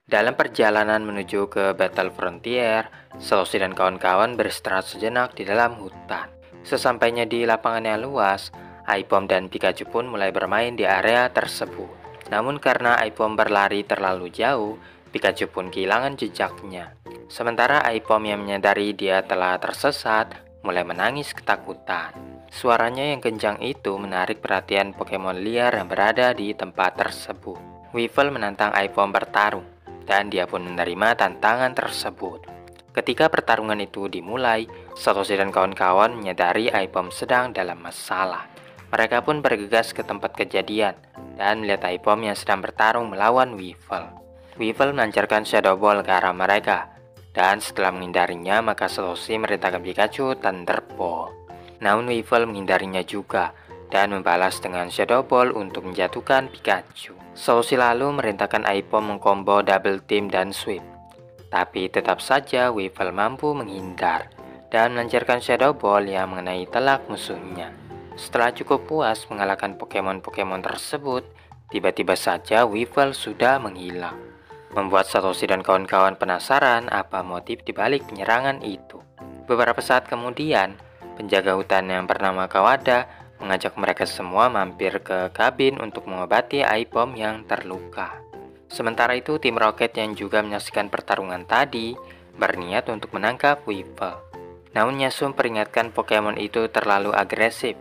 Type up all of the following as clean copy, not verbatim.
Dalam perjalanan menuju ke Battle Frontier, Satoshi dan kawan-kawan beristirahat sejenak di dalam hutan. Sesampainya di lapangan yang luas, Aipom dan Pikachu pun mulai bermain di area tersebut. Namun karena Aipom berlari terlalu jauh, Pikachu pun kehilangan jejaknya. Sementara Aipom yang menyadari dia telah tersesat, mulai menangis ketakutan. Suaranya yang kencang itu menarik perhatian Pokemon liar yang berada di tempat tersebut. Weevil menantang Aipom bertarung, dan dia pun menerima tantangan tersebut. Ketika pertarungan itu dimulai, Satoshi dan kawan-kawan menyadari Aipom sedang dalam masalah. Mereka pun bergegas ke tempat kejadian dan melihat Aipom yang sedang bertarung melawan Weevil. Weevil melancarkan Shadow Ball ke arah mereka, dan setelah menghindarinya maka Satoshi merintahkan Pikachu Thunderbolt. Namun Weevil menghindarinya juga dan membalas dengan Shadow Ball untuk menjatuhkan Pikachu. Satoshi lalu merintahkan Aipom mengkombo Double Team dan Sweep. Tapi tetap saja Weevil mampu menghindar dan melancarkan Shadow Ball yang mengenai telak musuhnya. Setelah cukup puas mengalahkan Pokemon-Pokemon tersebut, tiba-tiba saja Weevil sudah menghilang, membuat Satoshi dan kawan-kawan penasaran apa motif dibalik penyerangan itu. Beberapa saat kemudian, penjaga hutan yang bernama Kawada mengajak mereka semua mampir ke kabin untuk mengobati Aipom yang terluka. Sementara itu, tim Rocket yang juga menyaksikan pertarungan tadi berniat untuk menangkap Weevil. Namun Yasum peringatkan Pokemon itu terlalu agresif,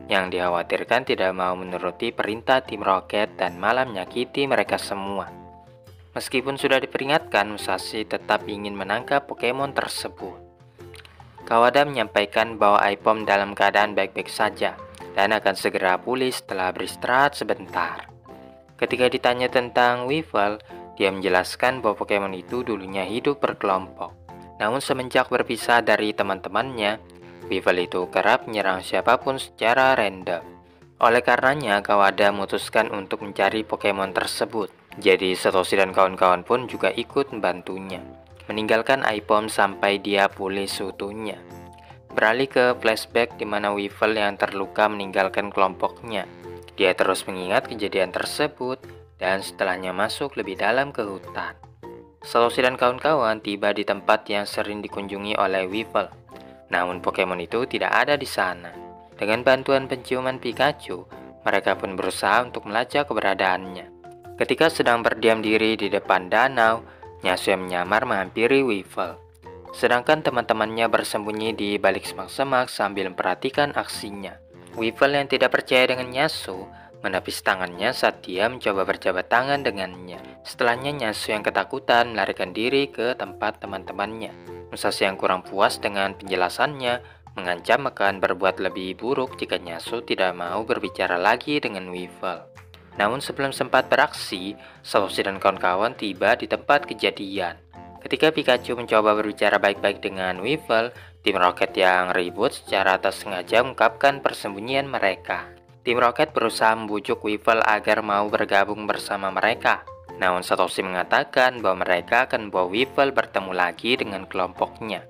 yang dikhawatirkan tidak mau menuruti perintah tim Rocket dan malah menyakiti mereka semua. Meskipun sudah diperingatkan, Musashi tetap ingin menangkap Pokemon tersebut. Kawada menyampaikan bahwa Aipom dalam keadaan baik-baik saja dan akan segera pulih setelah beristirahat sebentar. Ketika ditanya tentang Weevil, dia menjelaskan bahwa Pokemon itu dulunya hidup berkelompok. Namun semenjak berpisah dari teman-temannya, Weevil itu kerap menyerang siapapun secara random. Oleh karenanya, Kawada memutuskan untuk mencari Pokemon tersebut. Jadi Satoshi dan kawan-kawan pun juga ikut membantunya, meninggalkan Aipom sampai dia pulih seutuhnya. Beralih ke flashback di mana Weevil yang terluka meninggalkan kelompoknya. Dia terus mengingat kejadian tersebut dan setelahnya masuk lebih dalam ke hutan. Satoshi dan kawan-kawan tiba di tempat yang sering dikunjungi oleh Weevil. Namun Pokemon itu tidak ada di sana. Dengan bantuan penciuman Pikachu, mereka pun berusaha untuk melacak keberadaannya. Ketika sedang berdiam diri di depan danau, Yasuo menyamar menghampiri Weevil. Sedangkan teman-temannya bersembunyi di balik semak-semak sambil memperhatikan aksinya. Weevil yang tidak percaya dengan Yasuo menepis tangannya saat dia mencoba berjabat tangan dengannya. Setelahnya Yasuo yang ketakutan melarikan diri ke tempat teman-temannya. Musashi yang kurang puas dengan penjelasannya mengancam akan berbuat lebih buruk jika Yasuo tidak mau berbicara lagi dengan Weevil. Namun sebelum sempat beraksi, Satoshi dan kawan-kawan tiba di tempat kejadian. Ketika Pikachu mencoba berbicara baik-baik dengan Weevil, tim Rocket yang ribut secara tak sengaja mengungkapkan persembunyian mereka. Tim Rocket berusaha membujuk Weevil agar mau bergabung bersama mereka. Namun Satoshi mengatakan bahwa mereka akan membawa Weevil bertemu lagi dengan kelompoknya.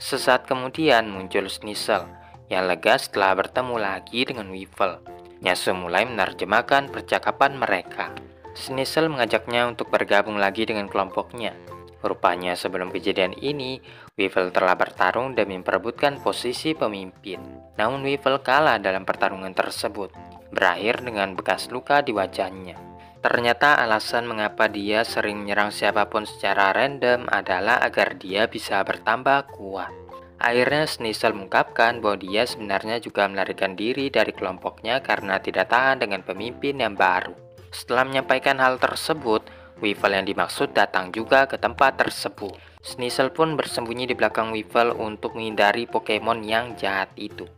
Sesaat kemudian muncul Sneasel yang lega setelah bertemu lagi dengan Weevil. Yasuo mulai menerjemahkan percakapan mereka. Sneasel mengajaknya untuk bergabung lagi dengan kelompoknya. Rupanya sebelum kejadian ini, Weevil telah bertarung dan memperebutkan posisi pemimpin. Namun Weevil kalah dalam pertarungan tersebut, berakhir dengan bekas luka di wajahnya. Ternyata alasan mengapa dia sering menyerang siapapun secara random adalah agar dia bisa bertambah kuat. Akhirnya Sneasel mengungkapkan bahwa dia sebenarnya juga melarikan diri dari kelompoknya karena tidak tahan dengan pemimpin yang baru. Setelah menyampaikan hal tersebut, Weevil yang dimaksud datang juga ke tempat tersebut. Sneasel pun bersembunyi di belakang Weevil untuk menghindari Pokemon yang jahat itu.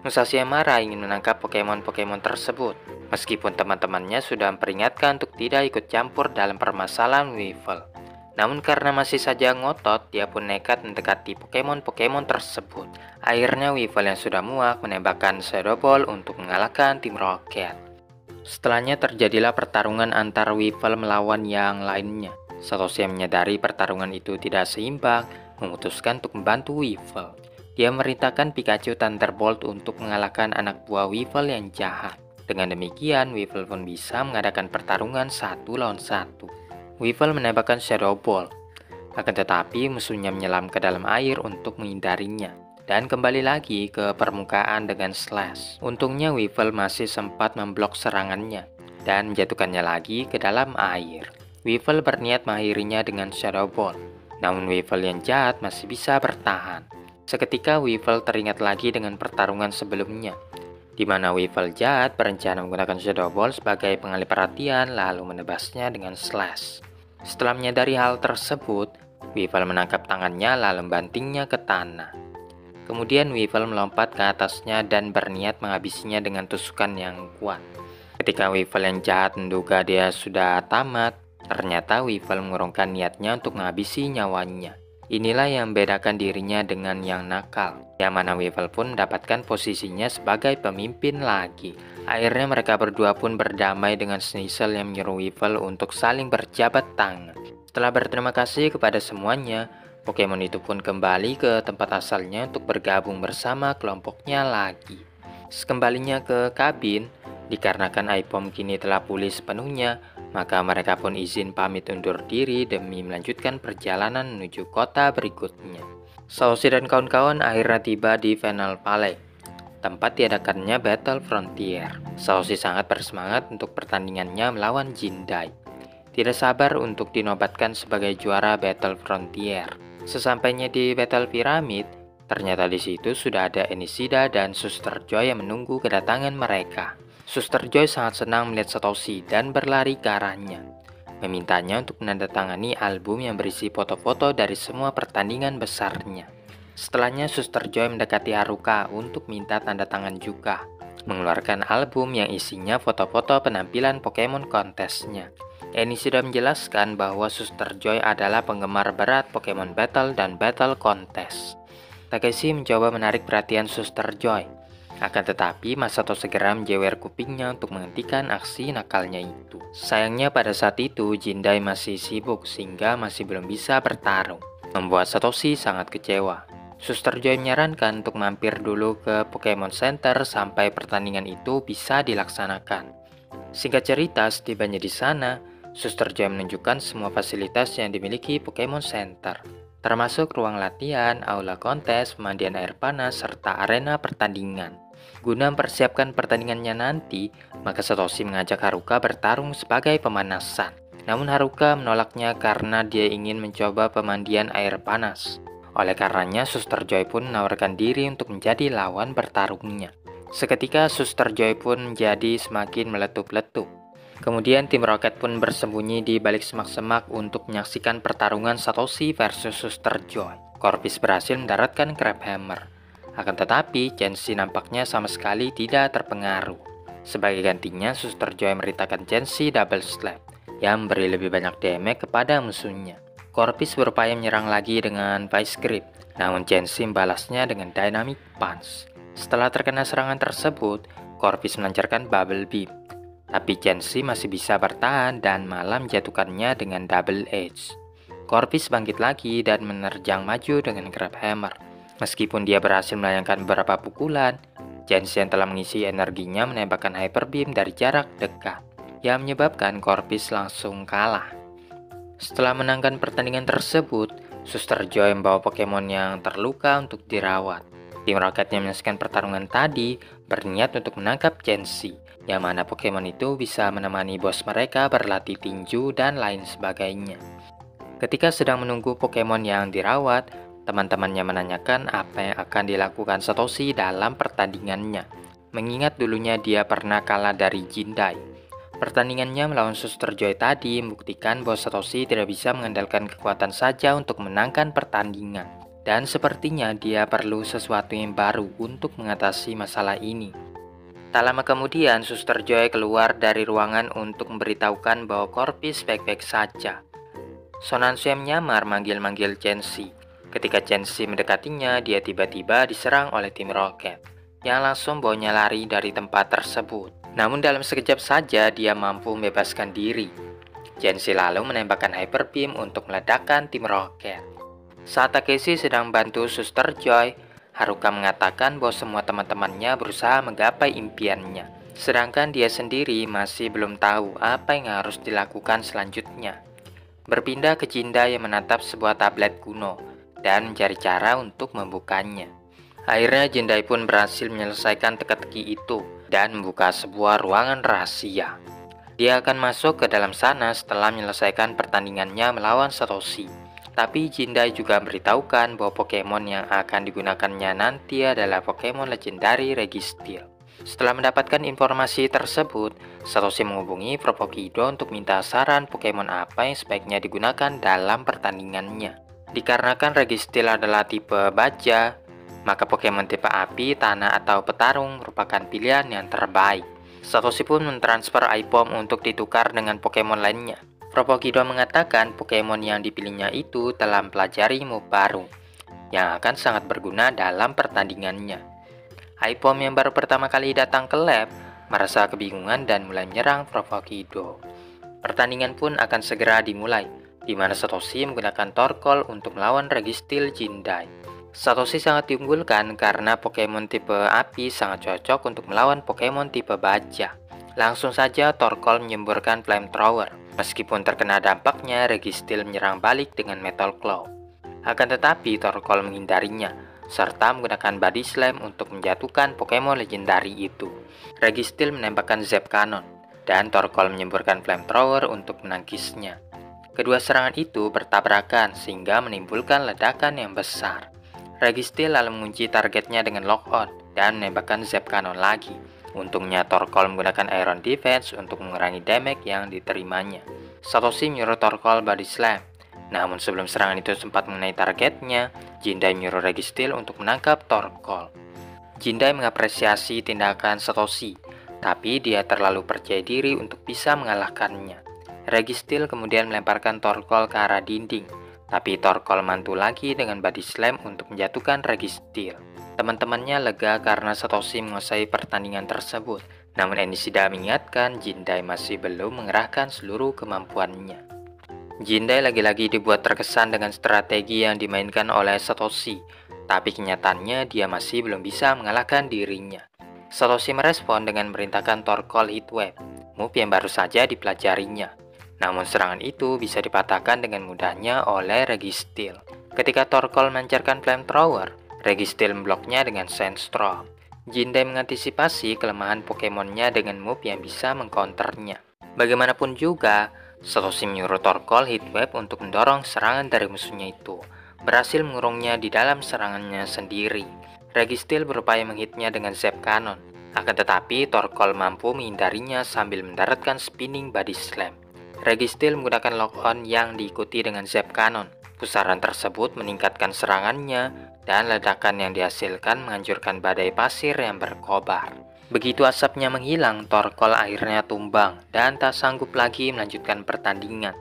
Musashi yang marah ingin menangkap Pokemon-Pokemon tersebut, meskipun teman-temannya sudah memperingatkan untuk tidak ikut campur dalam permasalahan Weevil. Namun karena masih saja ngotot, dia pun nekat mendekati Pokemon-Pokemon tersebut. Akhirnya Weevil yang sudah muak menembakkan Shadow Ball untuk mengalahkan tim Rocket. Setelahnya terjadilah pertarungan antara Weevil melawan yang lainnya. Satoshi yang menyadari pertarungan itu tidak seimbang, memutuskan untuk membantu Weevil. Dia memerintahkan Pikachu Thunderbolt untuk mengalahkan anak buah Weevil yang jahat. Dengan demikian, Weevil pun bisa mengadakan pertarungan 1 lawan 1. Weevil menembakkan Shadow Ball. Akan tetapi musuhnya menyelam ke dalam air untuk menghindarinya dan kembali lagi ke permukaan dengan slash. Untungnya Weevil masih sempat memblok serangannya dan menjatuhkannya lagi ke dalam air. Weevil berniat mengakhirinya dengan Shadow Ball, namun Weevil yang jahat masih bisa bertahan. Seketika Weevil teringat lagi dengan pertarungan sebelumnya, di mana Weevil jahat berencana menggunakan Shadow Ball sebagai pengalih perhatian lalu menebasnya dengan slash. Setelah menyadari hal tersebut, Weevil menangkap tangannya lalu membantingnya ke tanah. Kemudian Weevil melompat ke atasnya dan berniat menghabisinya dengan tusukan yang kuat. Ketika Weevil yang jahat menduga dia sudah tamat, ternyata Weevil mengurungkan niatnya untuk menghabisi nyawanya. Inilah yang membedakan dirinya dengan yang nakal, yang mana Weevil pun mendapatkan posisinya sebagai pemimpin lagi. Akhirnya mereka berdua pun berdamai dengan Sneasel yang menyuruh Weevil untuk saling berjabat tangan. Setelah berterima kasih kepada semuanya, Pokemon itu pun kembali ke tempat asalnya untuk bergabung bersama kelompoknya lagi. Sekembalinya ke kabin, dikarenakan Aipom kini telah pulih sepenuhnya, maka mereka pun izin pamit undur diri demi melanjutkan perjalanan menuju kota berikutnya. Saucy dan kawan-kawan akhirnya tiba di Final Valley, tempat diadakannya Battle Frontier. Saucy sangat bersemangat untuk pertandingannya melawan Jindai. Tidak sabar untuk dinobatkan sebagai juara Battle Frontier. Sesampainya di Battle Pyramid, ternyata di situ sudah ada Enisida dan Suster Joy yang menunggu kedatangan mereka. Suster Joy sangat senang melihat Satoshi dan berlari ke arahnya, memintanya untuk menandatangani album yang berisi foto-foto dari semua pertandingan besarnya. Setelahnya Suster Joy mendekati Haruka untuk minta tanda tangan juga, mengeluarkan album yang isinya foto-foto penampilan Pokemon kontesnya. Eni sudah menjelaskan bahwa Suster Joy adalah penggemar berat Pokemon Battle dan Battle Contest. Takeshi mencoba menarik perhatian Suster Joy, akan tetapi Masato segera menjewer kupingnya untuk menghentikan aksi nakalnya itu. Sayangnya pada saat itu Jindai masih sibuk sehingga masih belum bisa bertarung, membuat Satoshi sangat kecewa. Suster Joy menyarankan untuk mampir dulu ke Pokemon Center sampai pertandingan itu bisa dilaksanakan. Singkat cerita, setibanya di sana, Suster Joy menunjukkan semua fasilitas yang dimiliki Pokemon Center, termasuk ruang latihan, aula kontes, pemandian air panas, serta arena pertandingan. Guna mempersiapkan pertandingannya nanti, maka Satoshi mengajak Haruka bertarung sebagai pemanasan. Namun Haruka menolaknya karena dia ingin mencoba pemandian air panas. Oleh karenanya, Suster Joy pun menawarkan diri untuk menjadi lawan bertarungnya. Seketika Suster Joy pun menjadi semakin meletup-letup. Kemudian tim Rocket pun bersembunyi di balik semak-semak untuk menyaksikan pertarungan Satoshi versus Suster Joy. Corpus berhasil mendaratkan Crab Hammer. Akan tetapi, Chansey nampaknya sama sekali tidak terpengaruh. Sebagai gantinya, Suster Joy meritakan Chansey Double Slap yang memberi lebih banyak damage kepada musuhnya. Corpus berupaya menyerang lagi dengan Vice Grip, namun Chansey membalasnya dengan Dynamic Punch. Setelah terkena serangan tersebut, Corpus melancarkan Bubble Beam. Tapi Chansey masih bisa bertahan dan malah menjatuhkannya dengan Double Edge. Corpus bangkit lagi dan menerjang maju dengan Crab Hammer. Meskipun dia berhasil melayangkan beberapa pukulan, Chansey yang telah mengisi energinya menembakkan Hyper Beam dari jarak dekat, yang menyebabkan Corpus langsung kalah. Setelah menangkan pertandingan tersebut, Suster Joy membawa Pokemon yang terluka untuk dirawat. Tim Rocket yang menyaksikan pertarungan tadi berniat untuk menangkap Chansey, yang mana Pokemon itu bisa menemani bos mereka berlatih tinju dan lain sebagainya. Ketika sedang menunggu Pokemon yang dirawat, teman-temannya menanyakan apa yang akan dilakukan Satoshi dalam pertandingannya, mengingat dulunya dia pernah kalah dari Jindai. Pertandingannya melawan Suster Joy tadi membuktikan bahwa Satoshi tidak bisa mengandalkan kekuatan saja untuk menangkan pertandingan, dan sepertinya dia perlu sesuatu yang baru untuk mengatasi masalah ini. Tak lama kemudian, Suster Joy keluar dari ruangan untuk memberitahukan bahwa Corpus baik-baik saja. Sonansu yang menyamar manggil-manggil Chansey. Ketika Chansey mendekatinya, dia tiba-tiba diserang oleh tim Rocket, yang langsung bawanya lari dari tempat tersebut. Namun dalam sekejap saja, dia mampu membebaskan diri. Chansey lalu menembakkan Hyper Beam untuk meledakkan tim Rocket. Saat Takeshi sedang bantu Suster Joy, Haruka mengatakan bahwa semua teman-temannya berusaha menggapai impiannya, sedangkan dia sendiri masih belum tahu apa yang harus dilakukan selanjutnya. berpindah ke Jindai yang menatap sebuah tablet kuno dan mencari cara untuk membukanya. Akhirnya Jindai pun berhasil menyelesaikan teka-teki itu dan membuka sebuah ruangan rahasia. Dia akan masuk ke dalam sana setelah menyelesaikan pertandingannya melawan Satoshi. Tapi Jindai juga memberitahukan bahwa Pokemon yang akan digunakannya nanti adalah Pokemon legendari Registeel. Setelah mendapatkan informasi tersebut, Satoshi menghubungi Propokido untuk minta saran Pokemon apa yang sebaiknya digunakan dalam pertandingannya. Dikarenakan Registeel adalah tipe baja, maka Pokemon tipe api, tanah, atau petarung merupakan pilihan yang terbaik. Satoshi pun mentransfer Aipom untuk ditukar dengan Pokemon lainnya. Propokido mengatakan Pokemon yang dipilihnya itu telah mempelajari move baru, yang akan sangat berguna dalam pertandingannya. Aipom yang baru pertama kali datang ke lab merasa kebingungan dan mulai menyerang Propokido. Pertandingan pun akan segera dimulai, di mana Satoshi menggunakan Torkoal untuk melawan Registeel Jindai. Satoshi sangat diunggulkan karena Pokemon tipe api sangat cocok untuk melawan Pokemon tipe baja. Langsung saja Torkoal menyemburkan Flamethrower. Meskipun terkena dampaknya, Registeel menyerang balik dengan Metal Claw. Akan tetapi Torkoal menghindarinya, serta menggunakan Body Slam untuk menjatuhkan Pokemon legendari itu. Registeel menembakkan Zap Cannon, dan Torkoal menyemburkan Flamethrower untuk menangkisnya. Kedua serangan itu bertabrakan sehingga menimbulkan ledakan yang besar. Registeel lalu mengunci targetnya dengan Lock On dan menembakkan Zap Cannon lagi. Untungnya Torkoal menggunakan Iron Defense untuk mengurangi damage yang diterimanya. Satoshi menyuruh Torkoal Body Slam. Namun sebelum serangan itu sempat mengenai targetnya, Jindai menyuruh Registeel untuk menangkap Torkoal. Jindai mengapresiasi tindakan Satoshi, tapi dia terlalu percaya diri untuk bisa mengalahkannya. Registeel kemudian melemparkan Torkoal ke arah dinding, tapi Torkoal mantul lagi dengan Body Slam untuk menjatuhkan Registeel. Teman-temannya lega karena Satoshi menguasai pertandingan tersebut. Namun Enishida mengingatkan Jindai masih belum mengerahkan seluruh kemampuannya. Jindai lagi-lagi dibuat terkesan dengan strategi yang dimainkan oleh Satoshi, tapi kenyataannya dia masih belum bisa mengalahkan dirinya. Satoshi merespon dengan memerintahkan Torkoal Heatwave, move yang baru saja dipelajarinya. Namun serangan itu bisa dipatahkan dengan mudahnya oleh Registeel. Ketika Torkoal melancarkan Flamethrower, Registeel membloknya dengan Sandstorm. Jindai mengantisipasi kelemahan Pokemonnya dengan move yang bisa mengcounternya. Bagaimanapun juga, Satoshi menyuruh Torkoal Heatwave untuk mendorong serangan dari musuhnya itu, berhasil mengurungnya di dalam serangannya sendiri. Registeel berupaya menghitnya dengan Zap Cannon, akan tetapi Torkoal mampu menghindarinya sambil mendaratkan Spinning Body Slam. Registeel menggunakan Lock On yang diikuti dengan Zap Cannon. Pusaran tersebut meningkatkan serangannya, dan ledakan yang dihasilkan menghancurkan badai pasir yang berkobar. Begitu asapnya menghilang, Torkoal akhirnya tumbang dan tak sanggup lagi melanjutkan pertandingan.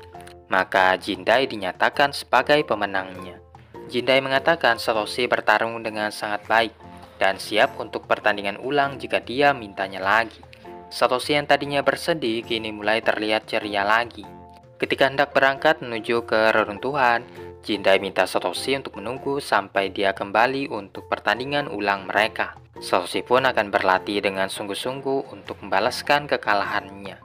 Maka Jindai dinyatakan sebagai pemenangnya. Jindai mengatakan Satoshi bertarung dengan sangat baik dan siap untuk pertandingan ulang jika dia mintanya lagi. Satoshi yang tadinya bersedih kini mulai terlihat ceria lagi. Ketika hendak berangkat menuju ke reruntuhan, Jindai minta Satoshi untuk menunggu sampai dia kembali untuk pertandingan ulang mereka. Satoshi pun akan berlatih dengan sungguh-sungguh untuk membalaskan kekalahannya.